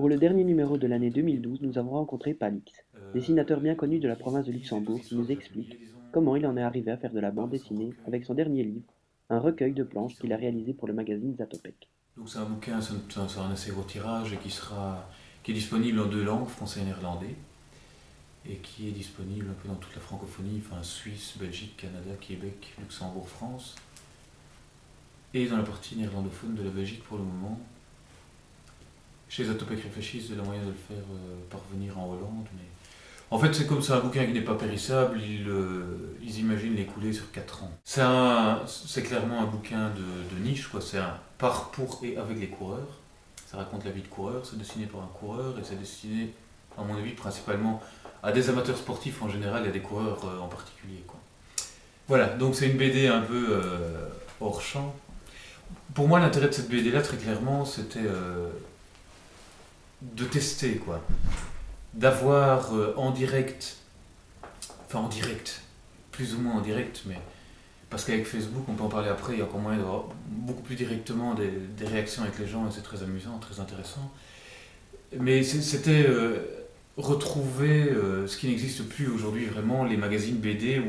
Pour le dernier numéro de l'année 2012, nous avons rencontré Palix, dessinateur bien connu de la province de Quelques Luxembourg, qui histoires nous de famille, explique disons, comment il en est arrivé à faire de la bande par son dessinée recueil, avec son dernier livre, un recueil de qui planches qu'il a sont... réalisé pour le magazine Zatopek. Donc c'est un bouquin, c'est un assez gros tirage et qui est disponible en deux langues, français et néerlandais, et qui est disponible un peu dans toute la francophonie, enfin Suisse, Belgique, Canada, Québec, Luxembourg, France, et dans la partie néerlandophone de la Belgique pour le moment. Chez Zatopek réfléchissent de la moyen de le faire parvenir en Hollande, mais en fait, c'est comme c'est un bouquin qui n'est pas périssable, ils imaginent l'écouler sur 4 ans. C'est clairement un bouquin de niche, quoi. C'est un par, pour et avec les coureurs. Ça raconte la vie de coureur, c'est dessiné par un coureur et c'est destiné, à mon avis, principalement à des amateurs sportifs en général et à des coureurs en particulier, quoi. Voilà, donc c'est une BD un peu hors champ. Pour moi, l'intérêt de cette BD-là, très clairement, c'était de tester, quoi. D'avoir en direct, enfin en direct, plus ou moins en direct, mais parce qu'avec Facebook, on peut en parler après, il y a encore moyen d'avoir beaucoup plus directement des réactions avec les gens et c'est très amusant, très intéressant. Mais c'était retrouver ce qui n'existe plus aujourd'hui vraiment, les magazines BD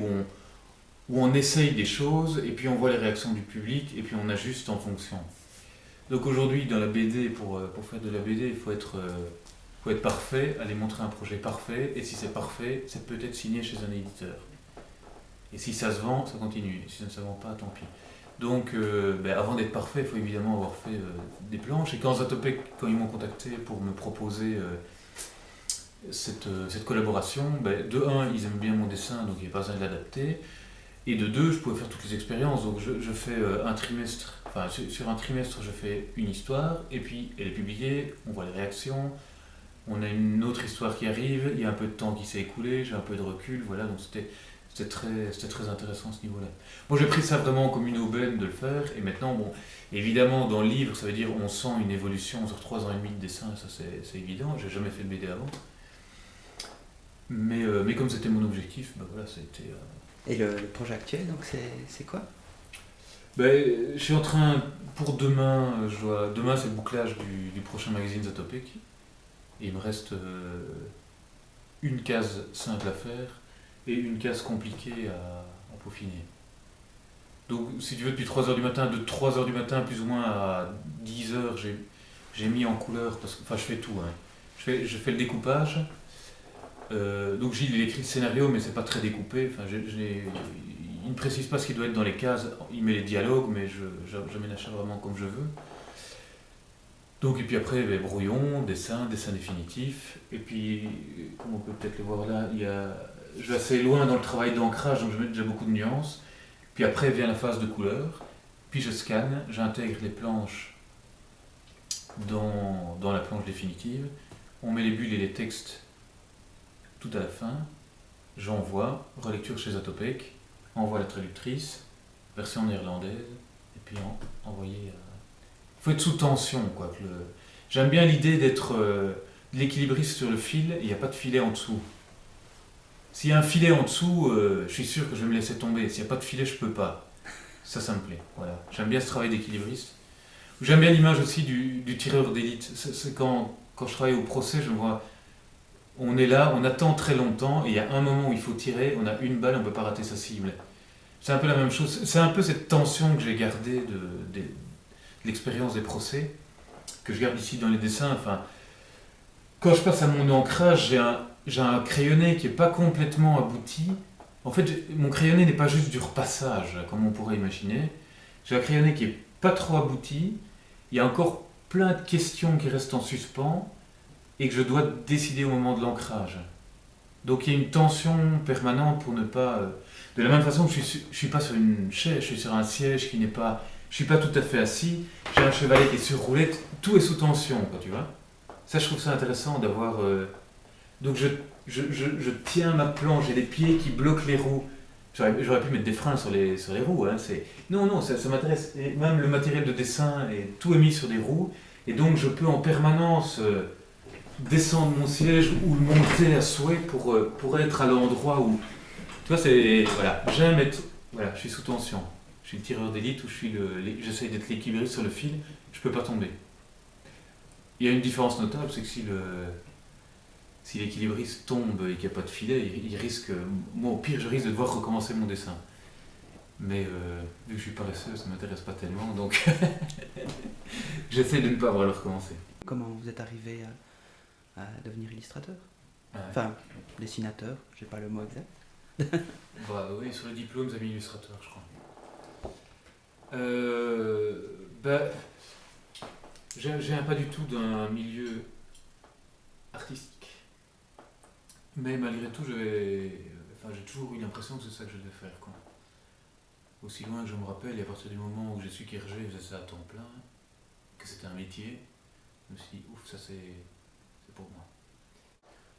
où on essaye des choses et puis on voit les réactions du public et puis on ajuste en fonction. Donc aujourd'hui, dans la BD, pour faire de la BD, faut être parfait, aller montrer un projet parfait, et si c'est parfait, c'est peut-être signé chez un éditeur. Et si ça se vend, ça continue. Et si ça ne se vend pas, tant pis. Donc, avant d'être parfait, il faut évidemment avoir fait des planches. Et quand Zatopek, quand ils m'ont contacté pour me proposer cette collaboration, de un, ils aiment bien mon dessin, donc il n'y a pas besoin de l'adapter. Et de deux, je pouvais faire toutes les expériences. Donc je fais un trimestre, enfin sur un trimestre, je fais une histoire, et puis elle est publiée, on voit les réactions, on a une autre histoire qui arrive, il y a un peu de temps qui s'est écoulé, j'ai un peu de recul, voilà, donc c'était très intéressant à ce niveau-là. Moi j'ai pris ça vraiment comme une aubaine de le faire, et maintenant, bon, évidemment dans le livre, ça veut dire on sent une évolution sur 3 ans et demi de dessin, ça c'est évident, j'ai jamais fait de BD avant. Mais comme c'était mon objectif, voilà, ça a été... Et le projet actuel, donc c'est quoi? Je suis en train, pour demain, demain c'est le bouclage du prochain magazine Zatopek, et il me reste une case simple à faire et une case compliquée à peaufiner. Donc si tu veux, depuis 3 heures du matin, de 3 heures du matin plus ou moins à 10 heures, j'ai mis en couleur, parce que, enfin je fais tout, hein. Je fais le découpage, donc Gilles il écrit le scénario mais c'est pas très découpé, enfin, il ne précise pas ce qui doit être dans les cases, il met les dialogues mais j'aménage ça vraiment comme je veux. Donc, et puis après, brouillon, dessin définitif. Et puis, comme on peut peut-être le voir là, je vais assez loin dans le travail d'ancrage, donc je mets déjà beaucoup de nuances. Puis après vient la phase de couleur. Puis je scanne, j'intègre les planches dans la planche définitive. On met les bulles et les textes tout à la fin. J'envoie, relecture chez Zatopek, envoie la traductrice, version néerlandaise, et puis envoyer faut être sous tension, quoi. J'aime bien l'idée d'être l'équilibriste sur le fil, il n'y a pas de filet en dessous. S'il y a un filet en dessous, je suis sûr que je vais me laisser tomber. S'il n'y a pas de filet, je peux pas. Ça me plaît. Voilà. J'aime bien ce travail d'équilibriste. J'aime bien l'image aussi du tireur d'élite. C'est quand je travaille au procès, je me vois, on est là, on attend très longtemps, et il y a un moment où il faut tirer, on a une balle, on ne peut pas rater sa cible. C'est un peu la même chose. C'est un peu cette tension que j'ai gardée de l'expérience des procès, que je garde ici dans les dessins. Enfin, quand je passe à mon ancrage, j'ai un crayonné qui n'est pas complètement abouti. En fait, mon crayonné n'est pas juste du repassage, comme on pourrait imaginer. J'ai un crayonné qui n'est pas trop abouti. Il y a encore plein de questions qui restent en suspens et que je dois décider au moment de l'ancrage. Donc il y a une tension permanente pour ne pas... de la même façon que je ne suis pas sur une chaise, je suis sur un siège qui n'est pas... Je suis pas tout à fait assis, j'ai un chevalet qui est sur roulette, tout est sous tension, quoi, tu vois. Ça, je trouve ça intéressant d'avoir... Donc je tiens ma planche, j'ai les pieds qui bloquent les roues. J'aurais pu mettre des freins sur les roues, hein. Non, ça m'intéresse. Et même le matériel de dessin, tout est mis sur des roues, et donc je peux en permanence descendre mon siège ou le monter à souhait pour être à l'endroit où... Tu vois, c'est... Voilà, j'aime être... Voilà, je suis sous tension. Je suis le tireur d'élite où j'essaie d'être l'équilibriste sur le fil, je peux pas tomber. Il y a une différence notable, c'est que si l'équilibriste tombe et qu'il n'y a pas de filet, il risque... Moi, au pire, je risque de devoir recommencer mon dessin. Mais vu que je suis paresseux, ça ne m'intéresse pas tellement, donc j'essaie de ne pas avoir à le recommencer. Comment vous êtes arrivé à devenir illustrateur? Ouais. Enfin, dessinateur, j'ai pas le mot exact. Bah oui, sur le diplôme, j'ai mis illustrateur, je crois. Je viens pas du tout d'un milieu artistique. Mais malgré tout, j'ai toujours eu l'impression que c'est ça que je devais faire, quoi. Aussi loin que je me rappelle, et à partir du moment où j'ai su qu'Hergé faisait ça à temps plein, que c'était un métier, je me suis dit, ouf, ça c'est pour moi.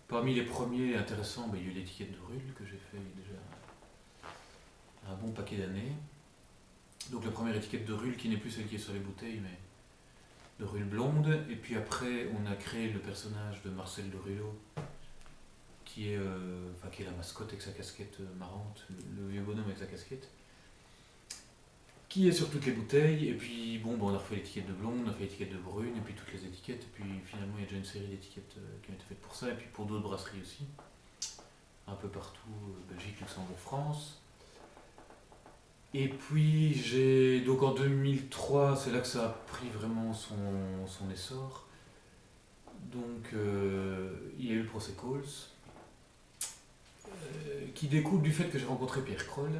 Parmi les premiers intéressants, il y a eu l'étiquette de Rulle que j'ai fait déjà un bon paquet d'années. Donc la première étiquette de Rulle qui n'est plus celle qui est sur les bouteilles, mais de Rulle blonde. Et puis après, on a créé le personnage de Marcel de Rulot, qui est la mascotte avec sa casquette marrante, le vieux bonhomme avec sa casquette, qui est sur toutes les bouteilles. Et puis on a refait l'étiquette de blonde, on a fait l'étiquette de brune, et puis toutes les étiquettes. Et puis finalement, il y a déjà une série d'étiquettes qui ont été faites pour ça, et puis pour d'autres brasseries aussi, un peu partout, Belgique, Luxembourg, France. Et puis donc en 2003, c'est là que ça a pris vraiment son essor. Donc il y a eu le procès Coles, qui découle du fait que j'ai rencontré Pierre Kroll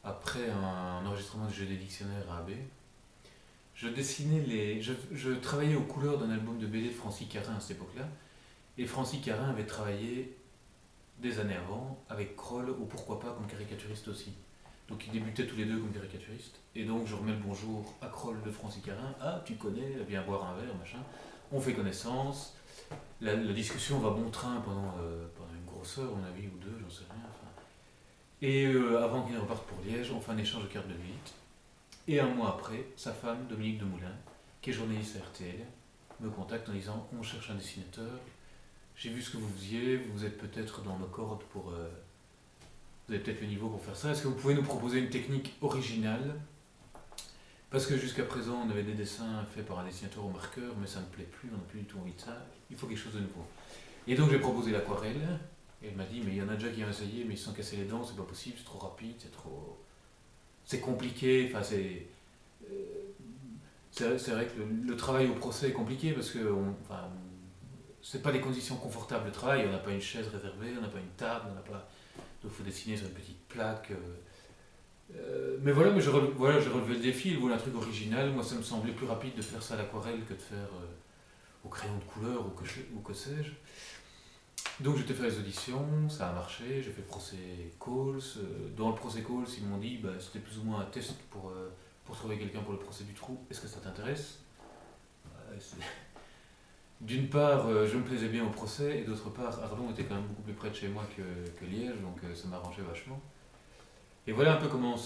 après un enregistrement du jeu des dictionnaires à AB. Je travaillais aux couleurs d'un album de BD de Francis Carin à cette époque-là, et Francis Carin avait travaillé des années avant avec Kroll, ou pourquoi pas comme caricaturiste aussi. Donc ils débutaient tous les deux comme caricaturistes. Et donc je remets le bonjour à Kroll de Francis Carin. Ah, tu connais, viens boire un verre, machin. On fait connaissance. La discussion va bon train pendant une grosse heure, on a vu, ou deux, j'en sais rien. Enfin. Et avant qu'il ne reparte pour Liège, on fait un échange de cartes de visite. Et un mois après, sa femme, Dominique Demoulin, qui est journaliste à RTL, me contacte en disant, on cherche un dessinateur. J'ai vu ce que vous faisiez, vous êtes peut-être dans nos cordes pour... vous avez peut-être le niveau pour faire ça. Est-ce que vous pouvez nous proposer une technique originale? Parce que jusqu'à présent, on avait des dessins faits par un dessinateur au marqueur, mais ça ne plaît plus, on n'a plus du tout envie de ça. Il faut quelque chose de nouveau. Et donc j'ai proposé l'aquarelle, et elle m'a dit, mais il y en a déjà qui ont essayé, mais ils se sont cassés les dents, c'est pas possible, c'est trop rapide, c'est compliqué, enfin c'est vrai que le travail au procès est compliqué, parce que c'est pas des conditions confortables de travail, on n'a pas une chaise réservée, on n'a pas une table, on n'a pas... Donc il faut dessiner sur une petite plaque. Mais voilà, j'ai relevé le défi, il voulait un truc original. Moi, ça me semblait plus rapide de faire ça à l'aquarelle que de faire au crayon de couleur ou que sais-je. Donc j'étais fait les auditions, ça a marché, j'ai fait le procès Coles. Dans le procès Coles, ils m'ont dit, c'était plus ou moins un test pour trouver quelqu'un pour le procès du trou. Est-ce que ça t'intéresse? D'une part, je me plaisais bien au procès, et d'autre part, Ardon était quand même beaucoup plus près de chez moi que Liège, donc ça m'arrangeait vachement. Et voilà un peu comment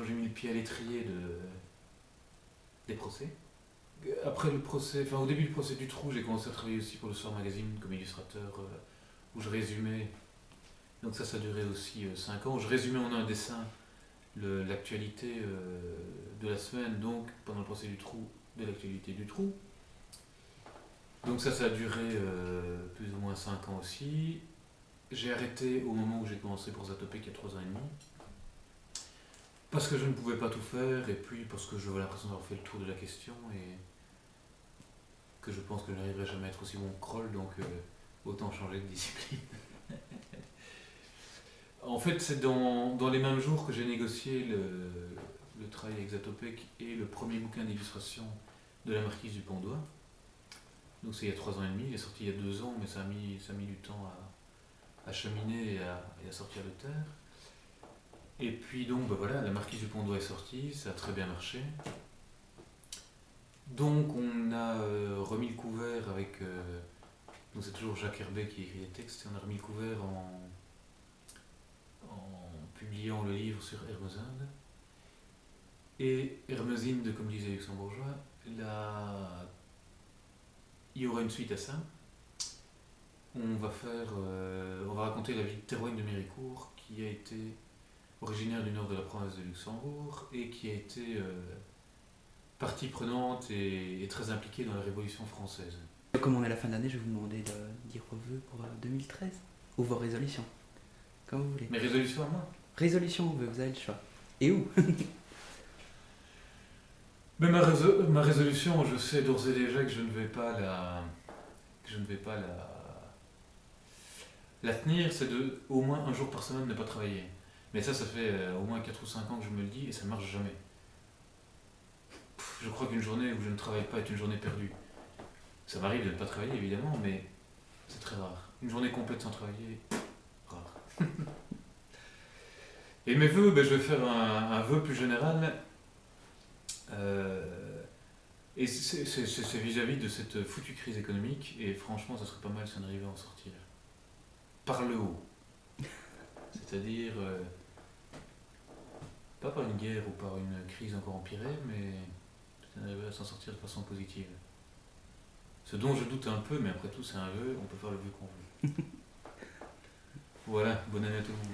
j'ai mis le pied à l'étrier des procès. Après le procès, au début du procès du trou, j'ai commencé à travailler aussi pour le Soir Magazine comme illustrateur, où je résumais. Donc ça a duré aussi 5 ans. Je résumais en un dessin l'actualité de la semaine, donc pendant le procès du trou, de l'actualité du trou. Donc ça a duré plus ou moins 5 ans aussi. J'ai arrêté au moment où j'ai commencé pour Zatopek il y a 3 ans et demi. Parce que je ne pouvais pas tout faire, et puis parce que j'avais l'impression d'avoir fait le tour de la question, et que je pense que je n'arriverai jamais à être aussi bon que Kroll, donc autant changer de discipline. En fait, c'est dans les mêmes jours que j'ai négocié le travail avec Zatopek et le premier bouquin d'illustration de la Marquise du Pondois. Donc c'est il y a 3 ans et demi, il est sorti il y a 2 ans, mais ça a mis du temps à cheminer et à sortir de terre. Et puis donc voilà, la Marquise du Pondois est sortie, ça a très bien marché. Donc on a remis le couvert avec... donc c'est toujours Jacques Herbet qui écrit les textes, et on a remis le couvert en publiant le livre sur Hermesinde. Et Hermesinde, comme disait Luxembourgeois, il y aura une suite à ça. On va raconter la vie de Théroigne de Méricourt, qui a été originaire du nord de la province de Luxembourg et qui a été partie prenante et très impliquée dans la Révolution française. Comme on est à la fin de l'année, je vais vous demander de dire vos vœux pour 2013. Ou vos résolutions. Comme vous voulez. Mes résolutions à moi? Résolution, vous avez le choix. Et où? Mais ma résolution, je sais d'ores et déjà que je ne vais pas la tenir, c'est de au moins un jour par semaine ne pas travailler. Mais ça fait au moins 4 ou 5 ans que je me le dis et ça ne marche jamais. Je crois qu'une journée où je ne travaille pas est une journée perdue. Ça m'arrive de ne pas travailler évidemment, mais c'est très rare. Une journée complète sans travailler, rare. Et mes vœux, je vais faire un vœu plus général. Et c'est vis-à-vis de cette foutue crise économique, et franchement, ça serait pas mal si on arrivait à en sortir. Par le haut. C'est-à-dire, pas par une guerre ou par une crise encore empirée, mais si on arrivait à s'en sortir de façon positive. Ce dont je doute un peu, mais après tout, c'est un vœu, on peut faire le vœu qu'on veut. Voilà, bonne année à tout le monde.